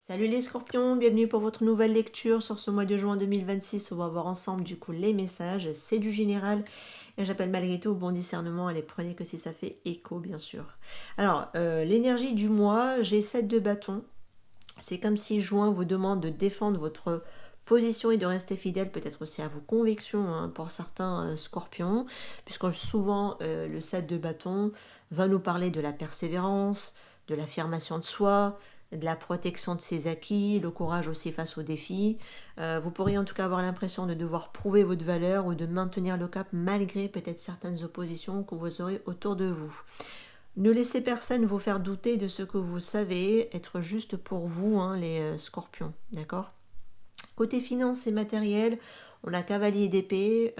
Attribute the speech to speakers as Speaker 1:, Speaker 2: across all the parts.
Speaker 1: Salut les scorpions, bienvenue pour votre nouvelle lecture sur ce mois de juin 2026. On va voir ensemble du coup les messages. C'est du général et j'appelle malgré tout au bon discernement. Allez, prenez que si ça fait écho, bien sûr. Alors, l'énergie du mois, j'ai 7 de bâton. C'est comme si juin vous demande de défendre votre position et de rester fidèle peut-être aussi à vos convictions pour certains scorpions, puisque souvent le 7 de bâton va nous parler de la persévérance, de l'affirmation de soi, de la protection de ses acquis, le courage aussi face aux défis. Vous pourriez en tout cas avoir l'impression de devoir prouver votre valeur ou de maintenir le cap malgré peut-être certaines oppositions que vous aurez autour de vous. Ne laissez personne vous faire douter de ce que vous savez, être juste pour vous, les scorpions, d'accord? Côté finance et matériel, on a cavalier d'épée.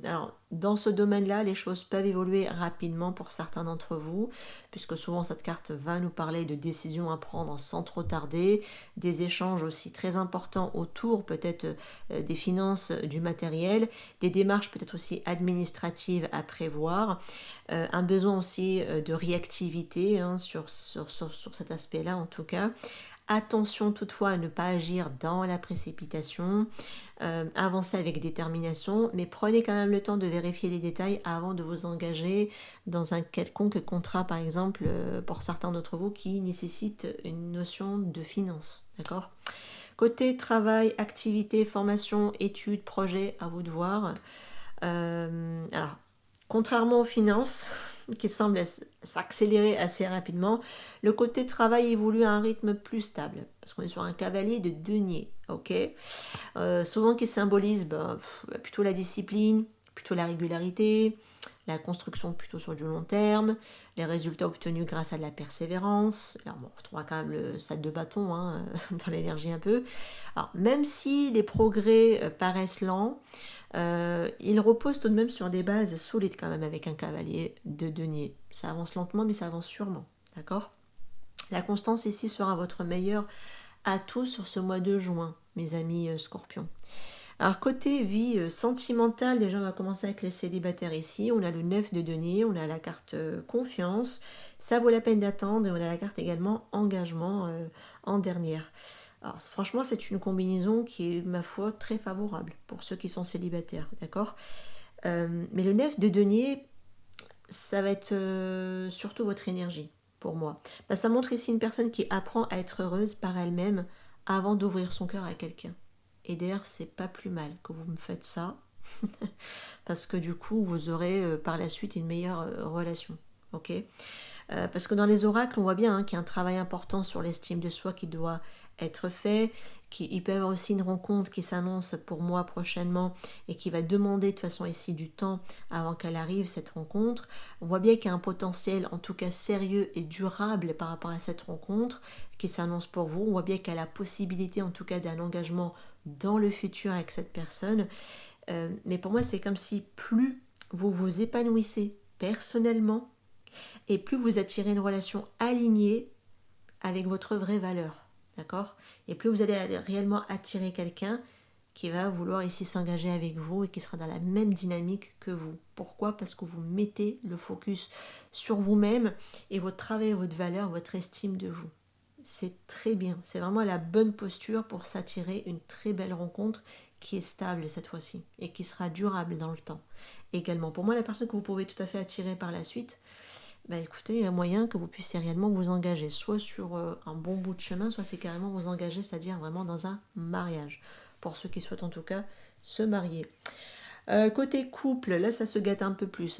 Speaker 1: Alors, dans ce domaine-là, les choses peuvent évoluer rapidement pour certains d'entre vous, puisque souvent cette carte va nous parler de décisions à prendre sans trop tarder, des échanges aussi très importants autour peut-être des finances, du matériel, des démarches peut-être aussi administratives à prévoir, un besoin aussi de réactivité sur cet aspect-là en tout cas. Attention toutefois à ne pas agir dans la précipitation, avancez avec détermination, mais prenez quand même le temps de vérifier les détails avant de vous engager dans un quelconque contrat, par exemple, pour certains d'entre vous qui nécessite une notion de finance. D'accord? Côté travail, activité, formation, études, projet, à vous de voir. Alors, contrairement aux finances, qui semblent s'accélérer assez rapidement, le côté travail évolue à un rythme plus stable, parce qu'on est sur un cavalier de denier, ok. Souvent qui symbolise plutôt la discipline, plutôt la régularité, la construction plutôt sur du long terme, les résultats obtenus grâce à de la persévérance. Alors bon, on retrouvera quand même le sac de bâton dans l'énergie un peu. Alors même si les progrès paraissent lents, il repose tout de même sur des bases solides quand même avec un cavalier de denier. Ça avance lentement mais ça avance sûrement, d'accord? La constance ici sera votre meilleur atout sur ce mois de juin, mes amis scorpions. Alors côté vie sentimentale, déjà on va commencer avec les célibataires ici. On a le 9 de denier, on a la carte confiance, ça vaut la peine d'attendre et on a la carte également engagement en dernière. Alors franchement c'est une combinaison qui est ma foi très favorable pour ceux qui sont célibataires, d'accord. Mais le 9 de denier, ça va être surtout votre énergie pour moi. Ça montre ici une personne qui apprend à être heureuse par elle-même avant d'ouvrir son cœur à quelqu'un. Et d'ailleurs, c'est pas plus mal que vous me faites ça, parce que du coup, vous aurez par la suite une meilleure relation. Ok. Parce que dans les oracles, on voit bien qu'il y a un travail important sur l'estime de soi qui doit être fait, il peut y avoir aussi une rencontre qui s'annonce pour moi prochainement et qui va demander de façon ici du temps avant qu'elle arrive, cette rencontre. On voit bien qu'il y a un potentiel en tout cas sérieux et durable par rapport à cette rencontre qui s'annonce pour vous. On voit bien qu'il y a la possibilité en tout cas d'un engagement dans le futur avec cette personne. Mais pour moi, c'est comme si plus vous vous épanouissez personnellement, et plus vous attirez une relation alignée avec votre vraie valeur, d'accord? Et plus vous allez réellement attirer quelqu'un qui va vouloir ici s'engager avec vous et qui sera dans la même dynamique que vous. Pourquoi? Parce que vous mettez le focus sur vous-même et votre travail, votre valeur, votre estime de vous. C'est très bien, c'est vraiment la bonne posture pour s'attirer une très belle rencontre qui est stable cette fois-ci et qui sera durable dans le temps. Également, pour moi, la personne que vous pouvez tout à fait attirer par la suite, écoutez, il y a moyen que vous puissiez réellement vous engager, soit sur un bon bout de chemin, soit c'est carrément vous engager, c'est-à-dire vraiment dans un mariage, pour ceux qui souhaitent en tout cas se marier. Côté couple, là ça se gâte un peu plus,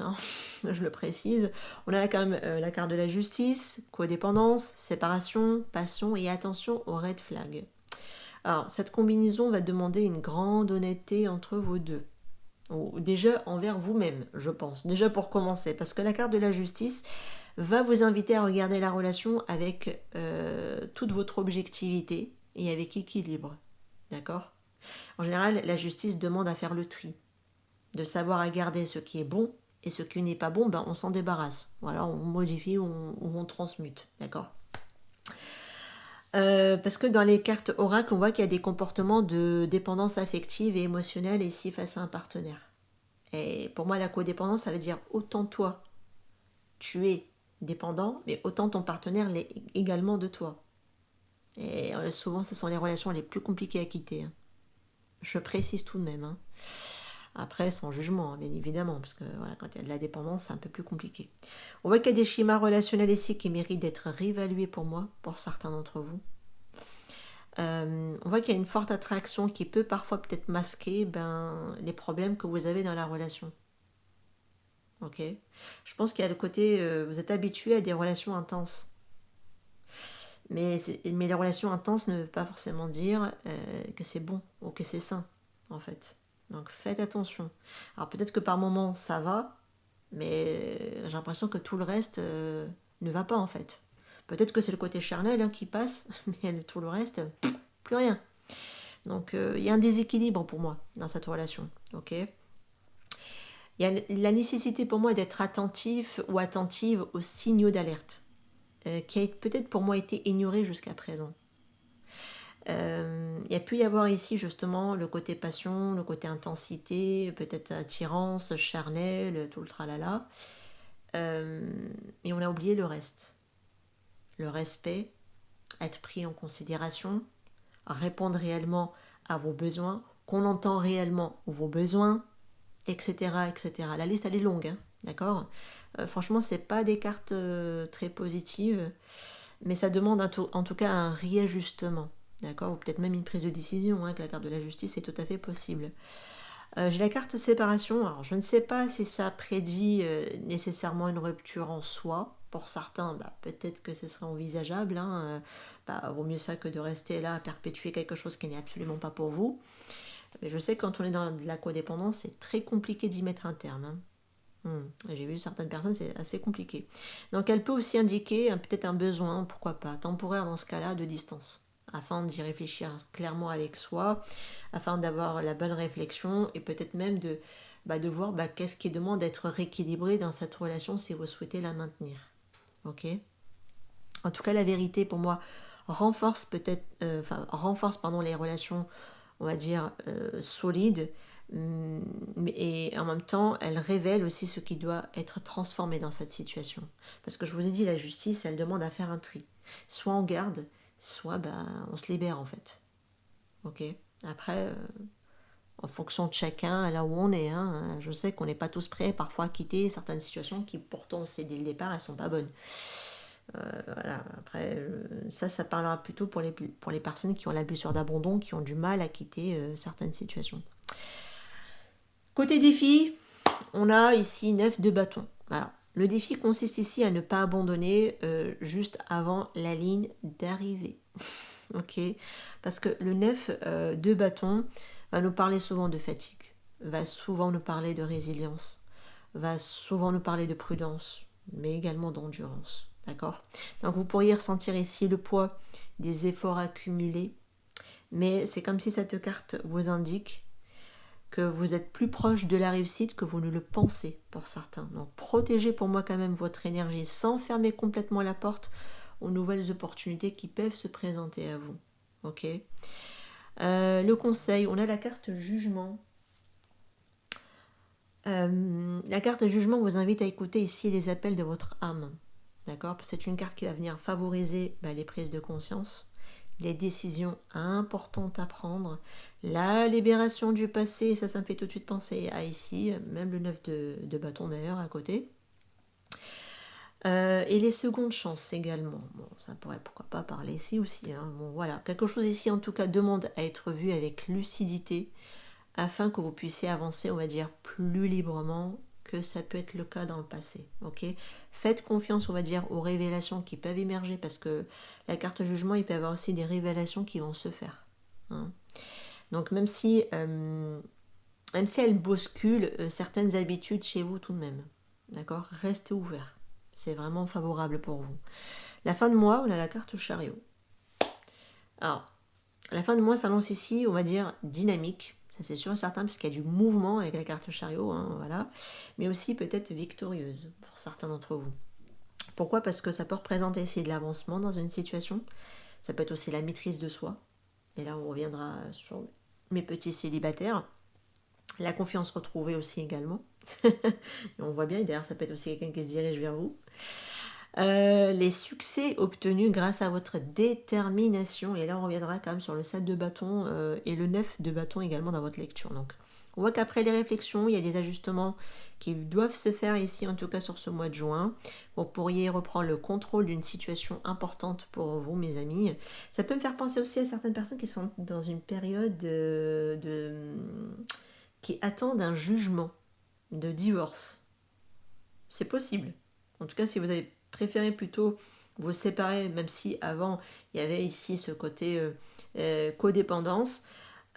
Speaker 1: je le précise. On a là quand même la carte de la justice, codépendance, séparation, passion et attention aux red flags. Alors cette combinaison va demander une grande honnêteté entre vous deux. Ou déjà envers vous-même, je pense. Déjà pour commencer, parce que la carte de la justice va vous inviter à regarder la relation avec toute votre objectivité et avec équilibre. D'accord? En général, la justice demande à faire le tri, de savoir à garder ce qui est bon et ce qui n'est pas bon, on s'en débarrasse. Voilà, on modifie ou on transmute. D'accord? Parce que dans les cartes oracles, on voit qu'il y a des comportements de dépendance affective et émotionnelle ici face à un partenaire. Et pour moi, la codépendance, ça veut dire autant toi, tu es dépendant, mais autant ton partenaire l'est également de toi. Et souvent, ce sont les relations les plus compliquées à quitter. Hein. Je précise tout de même. Hein. Après, sans jugement, hein, bien évidemment, parce que voilà, quand il y a de la dépendance, c'est un peu plus compliqué. On voit qu'il y a des schémas relationnels ici qui méritent d'être réévalués pour moi, pour certains d'entre vous. On voit qu'il y a une forte attraction qui peut parfois peut-être masquer les problèmes que vous avez dans la relation. Ok. Je pense qu'il y a le côté, vous êtes habitué à des relations intenses. Mais les relations intenses ne veulent pas forcément dire que c'est bon ou que c'est sain, en fait. Donc faites attention. Alors peut-être que par moments ça va, mais j'ai l'impression que tout le reste ne va pas, en fait. Peut-être que c'est le côté charnel hein, qui passe, mais tout le reste, plus rien. Donc il y a un déséquilibre pour moi dans cette relation. Ok. Il y a la nécessité pour moi d'être attentif ou attentive aux signaux d'alerte qui a peut-être pour moi été ignoré jusqu'à présent. Il y a pu y avoir ici justement le côté passion, le côté intensité, peut-être attirance, charnel, tout le tralala. Et on a oublié le reste. Le respect, être pris en considération, répondre réellement à vos besoins, qu'on entend réellement vos besoins, etc. etc. La liste, elle est longue, hein, d'accord. Franchement, c'est pas des cartes très positives, mais ça demande en tout cas un réajustement, d'accord, ou peut-être même une prise de décision, hein, avec la carte de la justice, c'est tout à fait possible. J'ai la carte séparation, alors je ne sais pas si ça prédit nécessairement une rupture en soi. Pour certains, peut-être que ce serait envisageable, hein, vaut mieux ça que de rester là à perpétuer quelque chose qui n'est absolument pas pour vous. Mais je sais que quand on est dans la codépendance, c'est très compliqué d'y mettre un terme. Hein. J'ai vu certaines personnes, c'est assez compliqué. Donc elle peut aussi indiquer peut-être un besoin, pourquoi pas, temporaire dans ce cas-là, de distance, afin d'y réfléchir clairement avec soi, afin d'avoir la bonne réflexion et peut-être même de voir qu'est-ce qui demande d'être rééquilibré dans cette relation si vous souhaitez la maintenir. Ok. En tout cas, la vérité pour moi renforce les relations, on va dire, solides, et en même temps, elle révèle aussi ce qui doit être transformé dans cette situation. Parce que je vous ai dit, la justice, elle demande à faire un tri. Soit on garde, soit on se libère en fait. Ok. Après, en fonction de chacun, là où on est, hein, je sais qu'on n'est pas tous prêts parfois à quitter certaines situations qui pourtant, on sait dès le départ, elles sont pas bonnes. Voilà. Après, ça parlera plutôt pour les personnes qui ont la blessure d'abandon, qui ont du mal à quitter certaines situations. Côté défi, on a ici 9 de bâton. Voilà. Le défi consiste ici à ne pas abandonner juste avant la ligne d'arrivée. Ok. Parce que le 9 de bâton va nous parler souvent de fatigue, va souvent nous parler de résilience, va souvent nous parler de prudence, mais également d'endurance. D'accord. Donc vous pourriez ressentir ici le poids des efforts accumulés, mais c'est comme si cette carte vous indique que vous êtes plus proche de la réussite que vous ne le pensez pour certains. Donc protégez pour moi quand même votre énergie sans fermer complètement la porte aux nouvelles opportunités qui peuvent se présenter à vous. Ok. Le conseil, on a la carte jugement. La carte jugement vous invite à écouter ici les appels de votre âme. D'accord. C'est une carte qui va venir favoriser les prises de conscience, les décisions importantes à prendre, la libération du passé, ça me fait tout de suite penser à ici, même le 9 de bâton d'ailleurs à côté. Et les secondes chances également. Bon, ça pourrait pourquoi pas parler ici aussi. Hein. Bon, voilà. Quelque chose ici en tout cas demande à être vu avec lucidité afin que vous puissiez avancer, on va dire, plus librement que ça peut être le cas dans le passé. Ok. Faites confiance, on va dire, aux révélations qui peuvent émerger parce que la carte jugement, il peut y avoir aussi des révélations qui vont se faire. Hein. Donc même si elle bouscule certaines habitudes chez vous tout de même, d'accord, restez ouvert. C'est vraiment favorable pour vous. La fin de mois, on a la carte chariot. Alors, la fin de mois s'annonce ici, on va dire, dynamique. Ça c'est sûr et certain, parce qu'il y a du mouvement avec la carte chariot, hein, voilà. Mais aussi peut-être victorieuse pour certains d'entre vous. Pourquoi ? Parce que ça peut représenter ici de l'avancement dans une situation. Ça peut être aussi la maîtrise de soi. Et là, on reviendra sur mes petits célibataires. La confiance retrouvée aussi également. Et on voit bien, et d'ailleurs, ça peut être aussi quelqu'un qui se dirige vers vous. Les succès obtenus grâce à votre détermination. Et là, on reviendra quand même sur le 7 de bâton et le 9 de bâton également dans votre lecture. Donc, on voit qu'après les réflexions, il y a des ajustements qui doivent se faire ici, en tout cas sur ce mois de juin. Vous pourriez reprendre le contrôle d'une situation importante pour vous, mes amis. Ça peut me faire penser aussi à certaines personnes qui sont dans une période qui attendent un jugement de divorce. C'est possible. En tout cas, si vous avez préféré plutôt vous séparer, même si avant il y avait ici ce côté codépendance,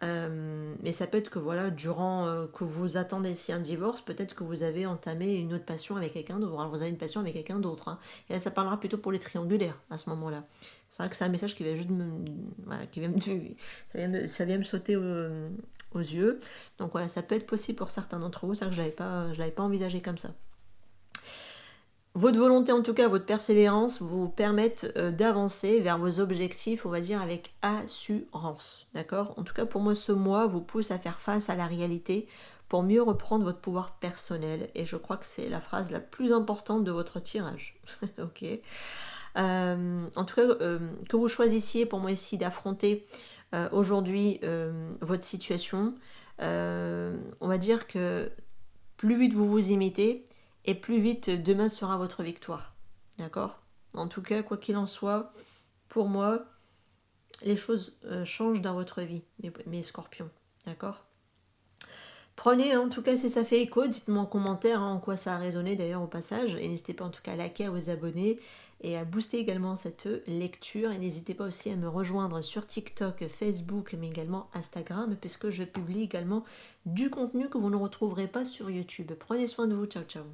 Speaker 1: mais ça peut être que voilà, durant que vous attendez ici un divorce, peut-être que vous avez entamé une autre passion avec quelqu'un d'autre. Alors vous avez une passion avec quelqu'un d'autre. Hein. Et là, ça parlera plutôt pour les triangulaires à ce moment-là. C'est vrai que c'est un message qui vient juste voilà, ça vient me sauter aux yeux. Donc voilà, ça peut être possible pour certains d'entre vous. C'est vrai que je l'avais pas envisagé comme ça. Votre volonté, en tout cas, votre persévérance, vous permettent d'avancer vers vos objectifs, on va dire, avec assurance. D'accord? En tout cas, pour moi, ce mois vous pousse à faire face à la réalité pour mieux reprendre votre pouvoir personnel. Et je crois que c'est la phrase la plus importante de votre tirage. Ok. En tout cas, que vous choisissiez pour moi ici d'affronter aujourd'hui votre situation, on va dire que plus vite vous vous imitez, et plus vite demain sera votre victoire. D'accord? En tout cas, quoi qu'il en soit, pour moi, les choses changent dans votre vie, mes scorpions. D'accord? Prenez en tout cas si ça fait écho, dites-moi en commentaire en quoi ça a résonné d'ailleurs au passage. Et n'hésitez pas en tout cas à liker, à vous abonner et à booster également cette lecture. Et n'hésitez pas aussi à me rejoindre sur TikTok, Facebook, mais également Instagram, puisque je publie également du contenu que vous ne retrouverez pas sur YouTube. Prenez soin de vous, ciao ciao.